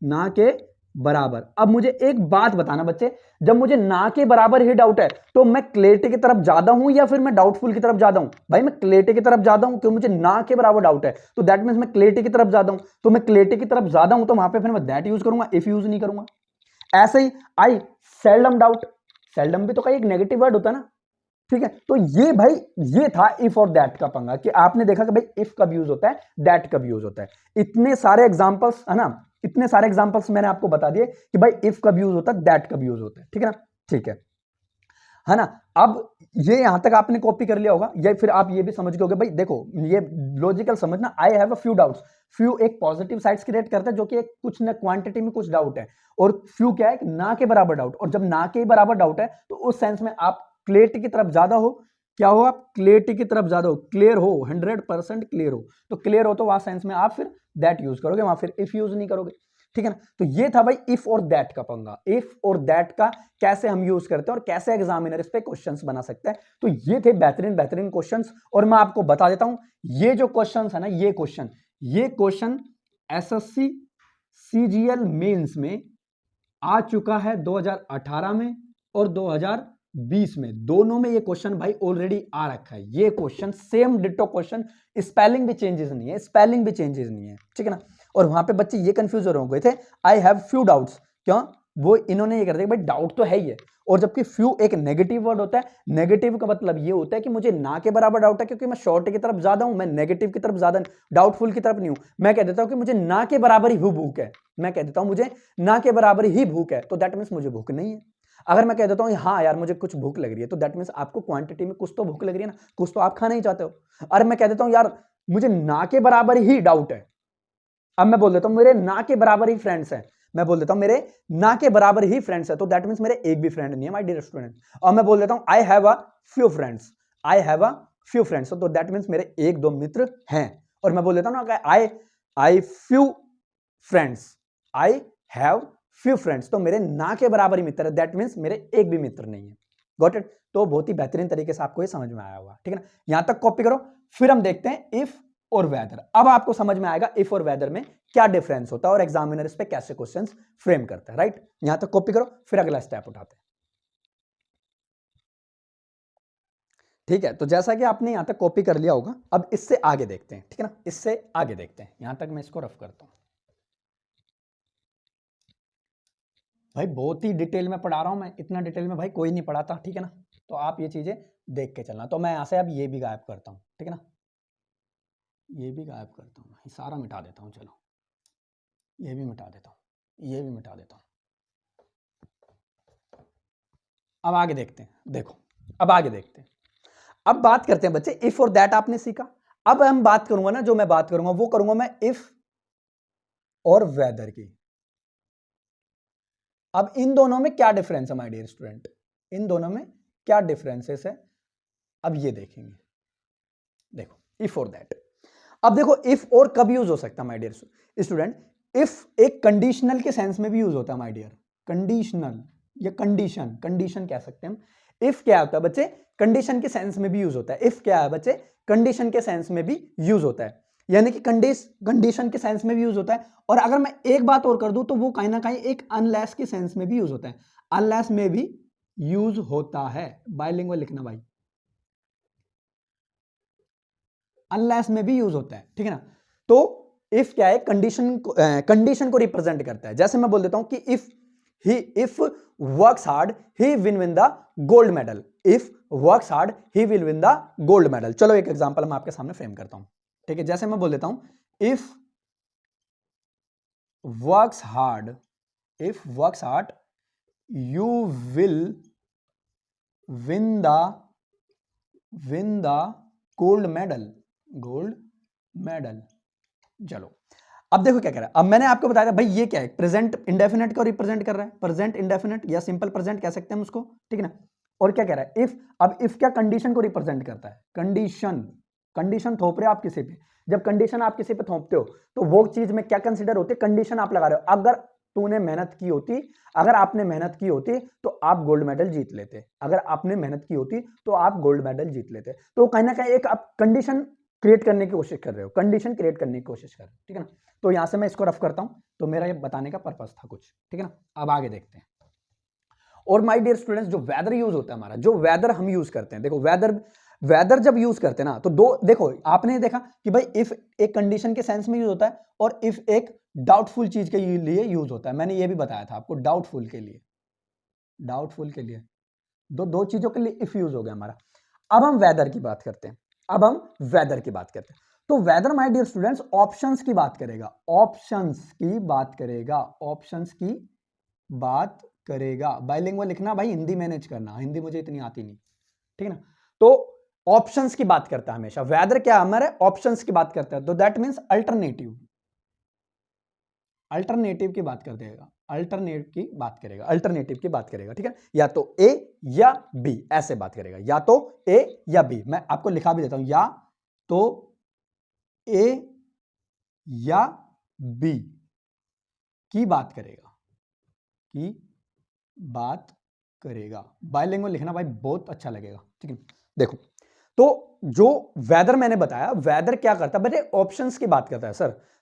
ना के बराबर। अब मुझे एक बात बताना बच्चे, जब मुझे ना के बराबर ही डाउट है तो मैं क्लैरिटी की तरफ ज्यादा हूं या फिर मैं डाउटफुल की तरफ ज्यादा हूं? भाई मैं क्लैरिटी की तरफ ज्यादा हूं, क्यों? मुझे ना के बराबर डाउट है, तो दैट मींस मैं क्लैरिटी की तरफ ज्यादा हूं। तो मैं क्लैरिटी की तरफ ज्यादा हूं तो वहां पे फिर मैं दैट यूज करूंगा, इफ यूज नहीं करूंगा। ऐसे ही आई सेल्डम डाउट, सेल्डम भी तो कहीं एक नेगेटिव वर्ड होता है ना, ठीक है। तो ये भाई ये था इफ और दैट का पंगा, कि आपने देखा कि भाई इफ कब यूज होता है, दैट कब यूज होता है। इतने सारे एग्जांपल्स है ना, इतने सारे एग्जांपल्स मैंने आपको बता दिए कि भाई इफ कब यूज होता है, दैट कब यूज होता है, ठीक है ना, ठीक है ना। अब ये यहां तक आपने कॉपी कर लिया होगा, या फिर आप ये भी समझ गए भाई देखो ये लॉजिकल समझना, I have a few doubts. Few एक पॉजिटिव साइड्स क्रिएट करता है जो कि एक कुछ ना क्वांटिटी में कुछ डाउट है, और फ्यू क्या है, ना के बराबर डाउट। और जब ना के बराबर डाउट है तो उस सेंस में आप क्लियरिटी की तरफ ज्यादा हो, क्या हो, आप क्लियरिटी की तरफ ज्यादा हो, क्लियर हो, 100% क्लियर हो। तो क्लियर हो तो वहां सेंस में आप फिर दैट यूज करोगे, वहां फिर इफ यूज नहीं करोगे, ठीक है ना। तो ये था भाई इफ और दैट का पंगा, इफ और दैट का कैसे हम यूज करते हैं और कैसे एग्जामिनर इस पे क्वेश्चंस बना सकते हैं। तो ये थे बेहतरीन बेहतरीन क्वेश्चंस। और मैं आपको बता देता हूं, ये जो क्वेश्चंस है ना, ये क्वेश्चन एसएससी सीजीएल मेंस में आ चुका है 2018 में और 2020 में, दोनों में ये क्वेश्चन भाई ऑलरेडी आ रखा है। ये question same ditto question, spelling भी चेंजेस नहीं है, स्पेलिंग भी चेंजेस नहीं है, ठीक है ना। और वहां पे बच्चे ये कंफ्यूज हो गए थे, आई हैव फ्यू डाउट्स, क्यों? वो इन्होंने ये कर दिया भाई डाउट तो है ही है, और जबकि फ्यू एक नेगेटिव वर्ड होता है। नेगेटिव का मतलब ये होता है कि मुझे ना के बराबर डाउट है, क्योंकि मैं शॉर्ट की तरफ ज्यादा हूं, मैं नेगेटिव की तरफ ज्यादा, डाउटफुल की तरफ नहीं हूं। मैं कह देता हूं कि मुझे ना के बराबर ही भूख है, मैं कह देता हूं मुझे ना के बराबर ही भूख है, तो दैट मीन्स मुझे भूख नहीं है। अगर मैं कह देता हूं हाँ यार मुझे कुछ भूख लग रही है, तो दैट मीन्स आपको क्वांटिटी में कुछ तो भूख लग रही है ना, कुछ तो आप खाना ही चाहते हो। अरे मैं कह देता हूं यार मुझे ना के बराबर ही डाउट है, अब मैं बोल देता हूं मेरे ना के बराबर ही फ्रेंड्स हैं, मैं बोल देता हूं मेरे ना के बराबर ही फ्रेंड्स है, तो दैट मींस मेरे एक भी फ्रेंड नहीं है माय डियर स्टूडेंट। और मैं बोल देता हूं I have a few friends, I have a few friends, तो दैट मींस मेरे एक दो मित्र हैं। और मैं बोल देता हूं ना I few friends, I have few friends, तो मेरे ना के बराबर ही मित्र है, दैट मींस मेरे एक भी मित्र नहीं है। Got it? तो बहुत ही बेहतरीन तरीके से आपको ये समझ में आया होगा, ठीक है ना। यहां तक कॉपी करो, फिर हम देखते हैं इफ और वेदर। अब आपको समझ में आएगा इफ और वेदर में क्या डिफरेंस होता है और एग्जामिनर इस पे कैसे क्वेश्चंस फ्रेम करता है, राइट। यहां तक कॉपी करो, फिर अगला स्टेप उठाते हैं, ठीक है। तो जैसा कि आपने यहां तक कॉपी कर लिया होगा, अब इससे आगे देखते हैं, ठीक है ना, इससे आगे देखते हैं। यहां तक मैं इसको रफ करता हूं भाई, बहुत ही डिटेल में पढ़ा रहा हूं मैं, इतना डिटेल में भाई कोई नहीं पढ़ाता, ठीक है ना। तो आप ये चीजें देख के चलना। तो मैं यहां से अब ये भी गायब करता हूं, ठीक है ना, ये भी गायब करता हूं, ये सारा मिटा देता हूं, चलो ये भी मिटा देता हूं, ये भी मिटा देता हूं। अब आगे देखते हैं, देखो अब आगे देखते हैं। अब बात करते हैं बच्चे, इफ और दैट आपने सीखा। अब हम बात करूंगा ना, जो मैं बात करूंगा वो करूंगा मैं इफ और वेदर की। अब इन दोनों में क्या डिफरेंस है माय डियर स्टूडेंट, इन दोनों में क्या डिफरेंसेस है, अब ये देखेंगे। देखो इफ और दैट, अब देखो इफ और कब यूज हो सकता है माय डियर स्टूडेंट, इफ एक कंडीशनल के सेंस में भी यूज होता है माय डियर, कंडीशनल या कंडीशन, कंडीशन कह सकते हैं हम। इफ क्या होता है बच्चे, कंडीशन के सेंस में भी यूज होता है। इफ क्या है बच्चे, कंडीशन के सेंस में भी यूज होता है, यानी कि कंडीशन के सेंस में भी यूज होता है। और अगर मैं एक बात और कर दूं तो वो कहीं ना कहीं एक अनलेस के सेंस में भी यूज होता है, अनलेस में भी यूज होता है। बाइलिंगुअल लिखना भाई, अनलेस में भी यूज होता है, ठीक है ना। तो इफ क्या है, कंडीशन को रिप्रेजेंट करता है। जैसे मैं बोल देता हूं कि if works hard he win the gold medal, if works hard he will win the gold medal. चलो एक एग्जांपल मैं आपके सामने फ्रेम करता हूं, ठीक है। जैसे मैं बोल देता हूं if works hard, if works hard you will win the gold medal। चलो अब देखो क्या कह रहा है। अब मैंने आपको बताया था भाई ये क्या है, प्रेजेंट इंडेफिनेट को रिप्रेजेंट कर रहा है, प्रेजेंट इंडेफिनेट या सिंपल प्रेजेंट कह सकते हैं हम उसको, ठीक है ना। और क्या कह रहा है इफ, अब इफ क्या कंडीशन को रिप्रेजेंट करता है, कंडीशन थोप रहे हो आप किसी पे, जब कंडीशन आप किसी पे थोपते हो तो वो चीज में क्या कंसीडर होती है, कंडीशन आप लगा रहे हो। अगर तूने मेहनत की होती, अगर आपने मेहनत की होती तो आप गोल्ड मेडल जीत लेते, अगर आपने मेहनत की होती तो आप गोल्ड मेडल जीत लेते। तो कहीं ना कहीं एक आप कंडीशन क्रिएट करने की कोशिश कर रहे हो, कंडीशन क्रिएट करने की कोशिश कर रहे हो, ठीक है ना। तो यहां से मैं इसको रफ करता हूं, तो मेरा ये बताने का पर्पस था कुछ, ठीक है ना। अब आगे देखते हैं। और माय डियर स्टूडेंट्स, जो वेदर यूज होता है हमारा, जो वेदर हम यूज करते हैं, देखो वेदर जब यूज करते हैं ना, तो दो देखो, आपने देखा कि भाई इफ एक कंडीशन के सेंस में यूज होता है और इफ एक डाउटफुल चीज के लिए यूज होता है। मैंने ये भी बताया था आपको, डाउटफुल के लिए दो चीजों के लिए इफ यूज हो गया हमारा। अब हम वेदर की बात करते हैं, तो whether my dear students options की बात करेगा, बाइलिंगुअल लिखना भाई, हिंदी मैनेज करना, हिंदी मुझे इतनी आती नहीं, ठीक है ना। तो ऑप्शंस की बात करता है हमेशा वेदर, क्या हमारे ऑप्शंस की बात करता है, तो दैट मींस अल्टरनेटिव की बात कर देगा, अल्टरनेटिव की बात करेगा, ठीक है। या तो ए या बी ऐसे बात करेगा, या तो ए या बी। मैं आपको लिखा भी देता हूं, या तो ए या बी की बात करेगा, बाइलिंगुअल लिखना भाई, बहुत अच्छा लगेगा, ठीक है। देखो, तो जो वेदर मैंने बताया, वेदर क्या करता है, बड़े ऑप्शंस की बात करता है।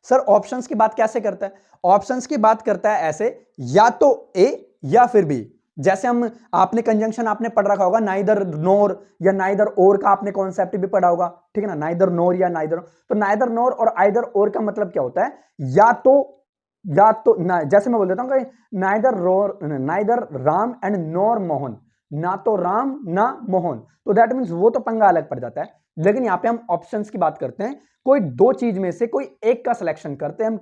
सर ऑप्शंस की बात कैसे करता है, ऑप्शंस की बात करता है ऐसे, या तो ए या फिर बी। जैसे हम, आपने कंजंक्शन आपने पढ़ रखा होगा, नाइदर नोर या नाइदर और का आपने कॉन्सेप्ट भी पढ़ा होगा, ठीक है ना। नाइदर नोर या नाइदर, तो नाइदर नोर और आइदर और का मतलब क्या होता है, या तो जैसे मैं बोल देता हूं नाइदर राम एंड नोर मोहन, ना तो राम ना मोहन, तो दैट मींस वो तो पंगा अलग पड़ जाता है। लेकिन यहां पे हम ऑप्शंस की बात करते हैं, कोई दो चीज में से कोई एक का सिलेक्शन करते हैं हम,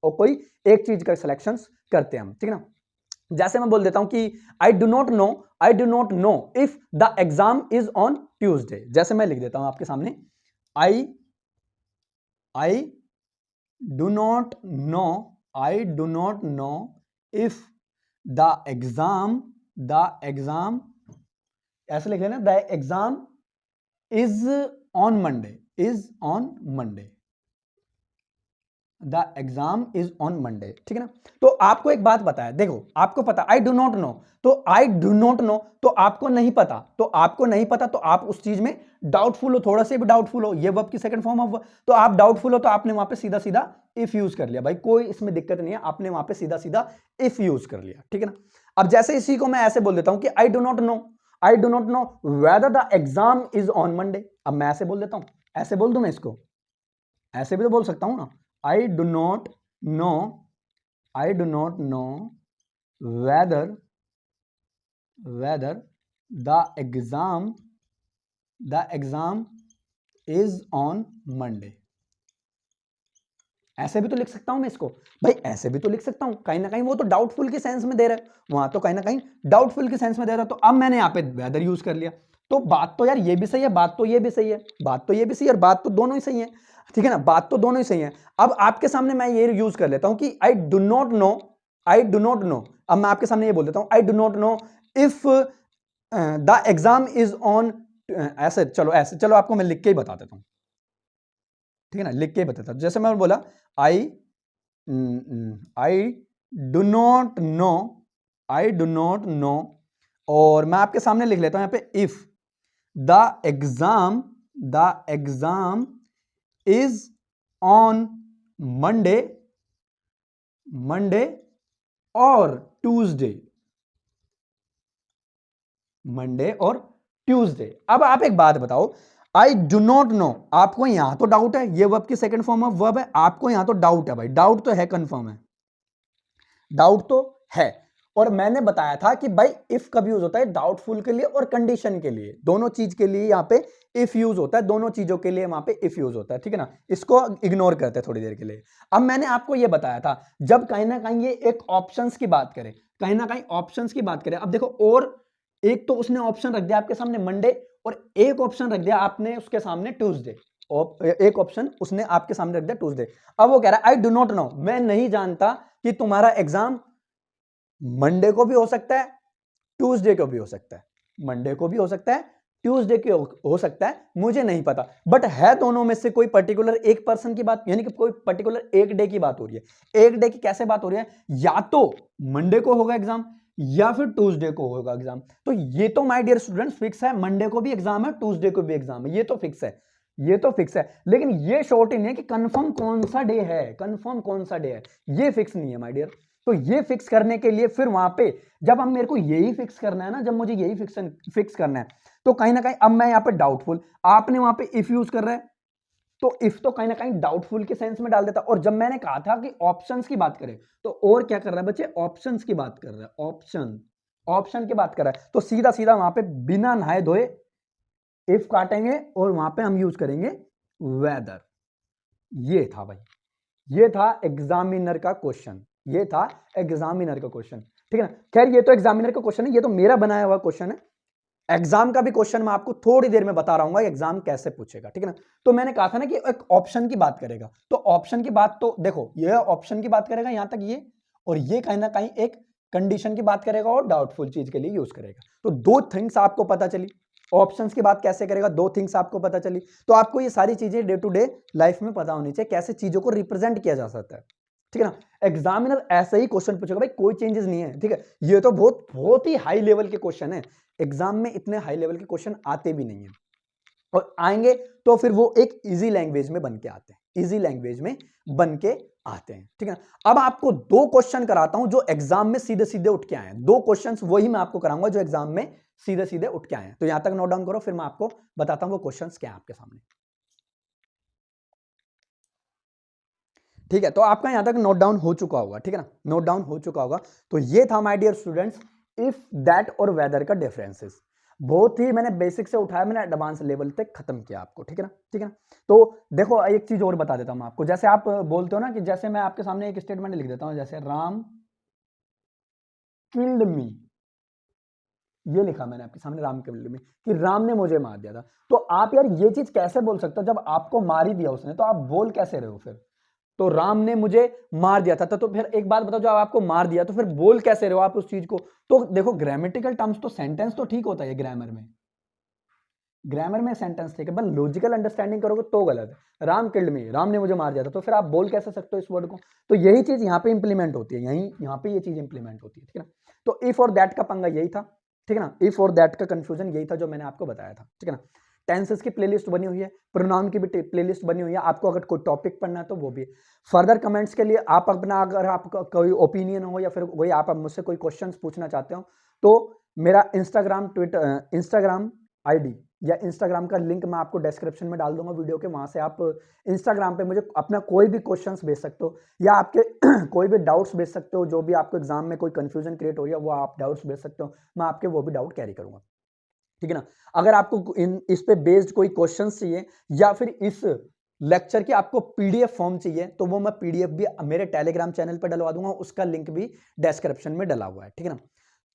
और कोई एक चीज का सिलेक्शन करते हैं हम, ठीक है ना। जैसे मैं बोल देता हूं कि I do not know if the exam is on Tuesday. जैसे मैं लिख देता हूं आपके सामने, आई do not know if the exam ऐसे लिख लेना, the exam is on Monday, the exam is on Monday, ठीक है ना। तो आपको एक बात बताया, देखो आपको पता आई डू नॉट नो, तो तो आपको नहीं पता, तो आप उस चीज में डाउटफुल हो, थोड़ा से भी डाउटफुल हो, ये वर्ब की सेकंड फॉर्म ऑफ, तो आप डाउटफुल हो, तो आपने वहां पे सीधा सीधा इफ यूज कर लिया भाई, कोई इसमें दिक्कत नहीं है, आपने वहां पे सीधा सीधा इफ यूज कर लिया, ठीक है ना। अब जैसे इसी को मैं ऐसे बोल देता हूं कि I do not know whether the exam is on Monday. अब मैं ऐसे बोल देता हूं, ऐसे बोल दूं मैं इसको, ऐसे भी तो बोल सकता हूं ना, आई do not know whether the exam is on Monday. ऐसे भी तो लिख सकता हूं मैं इसको भाई, ऐसे भी तो लिख सकता हूं, कहीं ना कहीं वो तो डाउटफुल के सेंस में दे रहा है, वहां तो कहीं ना कहीं डाउटफुल के सेंस में दे रहा है। तो अब मैंने यहां पे वेदर यूज कर लिया, तो बात तो यार ये भी सही है, बात तो ये भी सही है, और बात तो दोनों ही सही है, ठीक है ना, बात तो दोनों ही सही है। अब आपके सामने मैं ये यूज कर लेता हूं कि आई डू नॉट नो, अब मैं आपके सामने ये बोल देता हूं, आई do not know if the exam is on, ऐसे चलो आपको मैं लिख के ही बता देता हूं, ठीक है ना, लिख के ही बताता हूं। जैसे मैं बोला आई डू नॉट नो, और मैं आपके सामने लिख लेता हूं यहां पे, if the exam is on Monday और ट्यूसडे, अब आप एक बात बताओ, आई डू नॉट नो, आपको यहां तो डाउट है, ये वर्ब की सेकंड फॉर्म ऑफ वर्ब है, आपको यहां तो डाउट है भाई, डाउट तो है, कंफर्म है, डाउट तो है। और मैंने बताया था कि भाई इफ कब यूज होता है, डाउटफुल के लिए और कंडीशन के लिए, दोनों चीज के लिए यहां पे इफ यूज होता है, दोनों चीजों के लिए वहां पे इफ यूज होता है, ठीक है ना, इसको इग्नोर करते हैं थोड़ी देर के लिए। अब मैंने आपको यह बताया था, जब कहीं ना कहीं ये एक ऑप्शंस की बात करें, कहीं ना कहीं ऑप्शंस की बात करें, अब देखो, और एक तो उसने ऑप्शन रख दिया आपके सामने मंडे, और एक ऑप्शन रख दिया आपने उसके सामने ट्यूसडे, एक ऑप्शन उसने आपके सामने रख दिया ट्यूसडे। अब वो कह रहा है आई डू नॉट नो, मैं नहीं जानता कि तुम्हारा एग्जाम मंडे को भी हो सकता है, ट्यूसडे को भी हो सकता है, मंडे को भी हो सकता है, ट्यूसडे को हो सकता है, मुझे नहीं पता, बट है दोनों में से कोई पर्टिकुलर एक पर्सन की बात, यानी कि कोई पर्टिकुलर एक डे की बात हो रही है। एक डे की कैसे बात हो रही है, या तो मंडे को होगा एग्जाम या फिर ट्यूसडे को होगा एग्जाम। तो ये तो माय डियर स्टूडेंट्स फिक्स है, मंडे को भी एग्जाम है, ट्यूसडे को भी एग्जाम है, ये तो फिक्स है, ये तो फिक्स है। लेकिन ये शॉर्ट इन है कि कंफर्म कौन सा डे है, कंफर्म कौन सा डे है, ये फिक्स नहीं है माय डियर। तो ये फिक्स करने के लिए फिर वहां पे जब हम, मेरे को यही फिक्स करना है ना, जब मुझे यही फिक्स करना है, तो कहीं ना कहीं अब मैं यहां पे डाउटफुल, आपने वहां पे इफ यूज कर रहा है, तो इफ तो कहीं ना कहीं डाउटफुल के सेंस में डाल देता। और जब मैंने कहा था कि ऑप्शंस की बात करें, तो और क्या कर रहा है बच्चे, ऑप्शंस की बात कर रहा है, ऑप्शन, ऑप्शन की बात कर रहा है, तो सीधा सीधा वहां पे बिना नहाए धोए इफ काटेंगे और वहां पे हम यूज करेंगे वेदर। ये था भाई, ये था एग्जामिनर का क्वेश्चन, ये था एग्जामिनर का क्वेश्चन, ठीक है ना। खैर ये तो एग्जामिनर का क्वेश्चन है, ये तो मेरा बनाया हुआ क्वेश्चन है। एग्जाम का भी क्वेश्चन मैं आपको थोड़ी देर में बता रहा हूँ एग्जाम कैसे पूछेगा, ठीक है ना। तो मैंने कहा था ना कि एक ऑप्शन की बात करेगा, तो ऑप्शन की बात तो देखो, ये ऑप्शन की बात करेगा यहां तक ये, और ये कहीं ना कहीं एक कंडीशन की बात करेगा और डाउटफुल चीज के लिए यूज करेगा। तो दो थिंग्स आपको पता चली, ऑप्शंस की बात कैसे करेगा, दो थिंग्स आपको पता चली। तो आपको ये सारी चीजें डे टू डे लाइफ में पता होनी चाहिए, कैसे चीजों को रिप्रेजेंट किया जा सकता है, ठीक है ना। एग्जामिनर ऐसे ही क्वेश्चन पूछेगा भाई, कोई चेंजेस नहीं है, ठीक है। ये तो बहुत बहुत ही हाई लेवल के क्वेश्चन है, एग्जाम में इतने हाई लेवल के क्वेश्चन आते भी नहीं है, और आएंगे तो फिर वो एक इजी लैंग्वेज में बन के आते हैं, इजी लैंग्वेज में बन के आते हैं, ठीक है ना। अब आपको दो क्वेश्चन कराता हूं जो एग्जाम में सीधे सीधे उठ के आए हैं, दो क्वेश्चंस वही मैं आपको कराऊंगा जो एग्जाम में सीधे सीधे उठ के आए हैं। तो यहां तक नोट डाउन करो, फिर मैं आपको बताता हूं वो क्वेश्चंस क्या है आपके सामने, ठीक है। तो आपका यहां तक नोट डाउन हो चुका होगा, ठीक है ना, नोट डाउन हो चुका होगा। तो ये था my dear students if that और वेदर का डिफरेंसेस, बहुत ही मैंने बेसिक से उठाया, मैंने एडवांस लेवल तक खत्म किया आपको, ठीक है ना, ठीक है ना। तो देखो एक चीज और बता देता हूं आपको, जैसे आप बोलते हो ना कि जैसे मैं आपके सामने एक स्टेटमेंट लिख देता हूं, जैसे राम किल्ड मी, ये लिखा मैंने आपके सामने राम किल्ड मी, कि राम ने मुझे मार दिया था। तो आप यार ये चीज कैसे बोल सकते हो, जब आपको मार ही दिया उसने, तो आप बोल कैसे रहे हो फिर। तो राम ने मुझे मार दिया था, तो फिर एक बात बताओ, जब आपको मार दिया तो फिर बोल कैसे रहे हो आप उस चीज को। तो देखो ग्रामेटिकल टर्म्स तो, सेंटेंस तो ठीक होता है ग्रामर में, ग्रामर में सेंटेंस ठीक है, पर लॉजिकल अंडरस्टैंडिंग करोगे तो गलत है। राम किल्ड मी, राम ने मुझे मार दिया था, तो फिर आप बोल कैसे सकते हो इस वर्ड को। तो यही चीज यहाँ पे इंप्लीमेंट होती है, यही यहाँ पे ये चीज इंप्लीमेंट होती है, ठीक है ना। तो इफ और दैट का पंगा यही था, ठीक है ना, इफ और दैट का कंफ्यूजन यही था जो मैंने आपको बताया था, ठीक है ना। टेंसेस की प्लेलिस्ट बनी हुई है, प्रोनाउन की भी प्लेलिस्ट बनी हुई है, आपको अगर कोई टॉपिक पढ़ना है तो वो भी। फर्दर कमेंट्स के लिए आप अपना, अगर आपका कोई ओपिनियन हो या फिर वही आप मुझसे कोई क्वेश्चन पूछना चाहते हो, तो मेरा इंस्टाग्राम ट्विटर इंस्टाग्राम आईडी या इंस्टाग्राम का लिंक मैं आपको डिस्क्रिप्शन में डाल दूंगा वीडियो के, वहां से आप इंस्टाग्राम पे मुझे अपना कोई भी क्वेश्चंस भेज सकते हो, या आपके कोई भी डाउट्स भेज सकते हो, जो भी आपको एग्जाम में कोई कंफ्यूजन क्रिएट हो रही है वो आप डाउट्स भेज सकते हो, मैं आपके वो भी डाउट कैरी करूंगा, ठीक है ना। अगर आपको इस पे बेस्ड कोई क्वेश्चन चाहिए या फिर इस लेक्चर की आपको पीडीएफ फॉर्म चाहिए, तो वो मैं पीडीएफ भी मेरे टेलीग्राम चैनल पर डलवा दूंगा, उसका लिंक भी डिस्क्रिप्शन में डला हुआ है, ठीक है ना,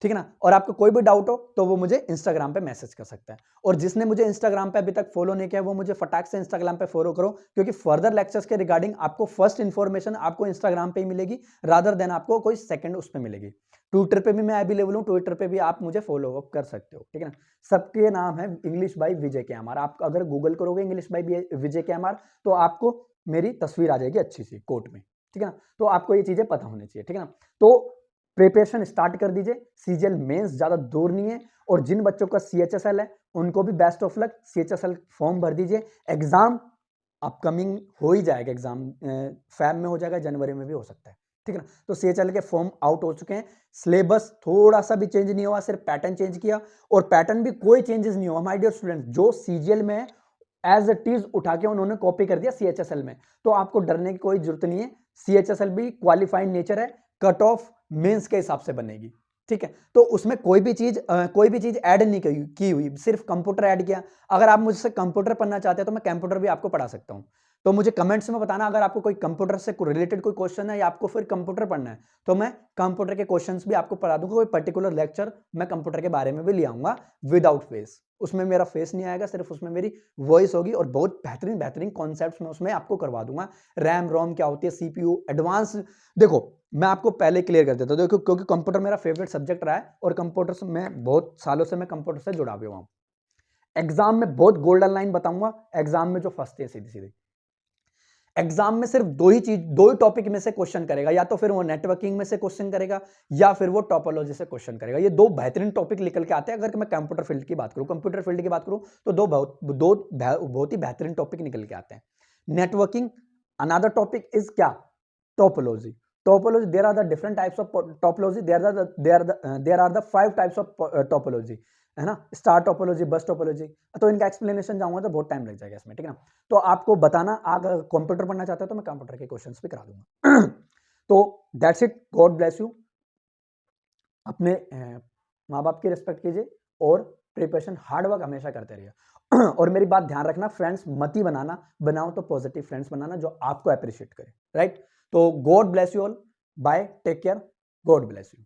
ठीक है ना। और आपको कोई भी डाउट हो तो वो मुझे इंस्टाग्राम पे मैसेज कर सकता है, और जिसने मुझे इंस्टाग्राम पे अभी तक फॉलो नहीं किया वो मुझे फटाक से इंस्टाग्राम पे फॉलो करो, क्योंकि फर्दर लेक्चर्स के रिगार्डिंग आपको फर्स्ट इंफॉर्मेशन आपको इंस्टाग्राम पे ही मिलेगी, रादर देन आपको कोई सेकंड उस पर मिलेगी। ट्विटर पे भी मैं अवेलेबल हूँ, ट्विटर पे भी आप मुझे फॉलो अप कर सकते हो, ठीक है ना। सबके नाम है इंग्लिश बाय विजय के एम आर, आप अगर गूगल करोगे इंग्लिश बाय विजय के एम आर तो आपको मेरी तस्वीर आ जाएगी अच्छी सी कोट में, ठीक है ना। तो आपको ये चीजें पता होनी चाहिए, ठीक है ना। तो प्रिपरेशन स्टार्ट कर दीजिए, सीजीएल मेंस ज्यादा दूर नहीं है, और जिन बच्चों का सीएचएसएल है उनको भी best of luck, CHSL form भर दीजिए। एग्जाम अपकमिंग हो ही जाएगा, एग्जाम फैब में हो जाएगा, जनवरी में भी हो सकता है, ठीक है ना। तो सीएचएल के फॉर्म आउट हो चुके हैं, सिलेबस थोड़ा सा भी चेंज नहीं हुआ, सिर्फ पैटर्न चेंज किया, और पैटर्न भी कोई चेंजेस नहीं हुआ माय डियर स्टूडेंट, जो सीजीएल में है एज इट इज उठा के उन्होंने कॉपी कर दिया CHSL में। तो आपको डरने की कोई जरूरत नहीं है, CHSL भी क्वालिफाइड नेचर है, कट ऑफ मेंस के हिसाब से बनेगी, ठीक है। तो उसमें कोई भी चीज ऐड नहीं की हुई, सिर्फ कंप्यूटर ऐड किया। अगर आप मुझसे कंप्यूटर पढ़ना चाहते हैं तो मैं कंप्यूटर भी आपको पढ़ा सकता हूं। तो मुझे कमेंट्स में बताना अगर आपको कोई कंप्यूटर से रिलेटेड कोई क्वेश्चन है या आपको फिर कंप्यूटर पढ़ना है, तो मैं कंप्यूटर के क्वेश्चंस भी आपको पढ़ा दूंगा। कोई पर्टिकुलर लेक्चर मैं कंप्यूटर के बारे में भी ले आऊंगा विदाउट फेस। उसमें मेरा फेस नहीं आएगा, सिर्फ उसमें मेरी वॉइस होगी और बहुत बेहतरीन बेहतरीन कॉन्सेप्ट्स मैं उसमें आपको करवा दूंगा। रैम रोम क्या होती है, CPU एडवांस। देखो मैं आपको पहले क्लियर कर देता हूं, देखो क्योंकि कंप्यूटर मेरा फेवरेट सब्जेक्ट रहा है और कंप्यूटर से मैं बहुत सालों से मैं कंप्यूटर से जुड़ा हुआ हूं। एग्जाम में बहुत गोल्डन लाइन बताऊंगा, एग्जाम में जो फंसते हैं सीधी सीधी, एग्जाम में सिर्फ दो ही टॉपिक में से क्वेश्चन करेगा, या तो फिर वो नेटवर्किंग में से क्वेश्चन करेगा या फिर वो टोपोलॉजी से क्वेश्चन करेगा। ये दो बेहतरीन टॉपिक निकल के आते हैं। अगर मैं कंप्यूटर फील्ड की बात करूं, तो दो बहुत ही बेहतरीन टॉपिक निकल के आते हैं। नेटवर्किंग, अनदर टॉपिक इज क्या, topology. There are the different types of topology, there are the 5 types of topology, है ना, स्टार टोपोलॉजी, बस टोपोलॉजी। तो इनका एक्सप्लेनेशन जाऊंगा तो बहुत टाइम लग जाएगा इसमें, ठीक है ना। तो आपको बताना, अगर कंप्यूटर पढ़ना चाहते हो तो मैं कंप्यूटर के क्वेश्चंस भी करा दूंगा। तो that's it, God bless you. अपने माँ बाप की रिस्पेक्ट कीजिए और प्रिपरेशन हार्ड वर्क हमेशा करते रहिए। और मेरी बात ध्यान रखना, फ्रेंड्स मत ही बनाओ तो पॉजिटिव फ्रेंड्स बनाना जो आपको अप्रिशिएट करे, राइट। तो God bless you all, bye, take care, God bless you.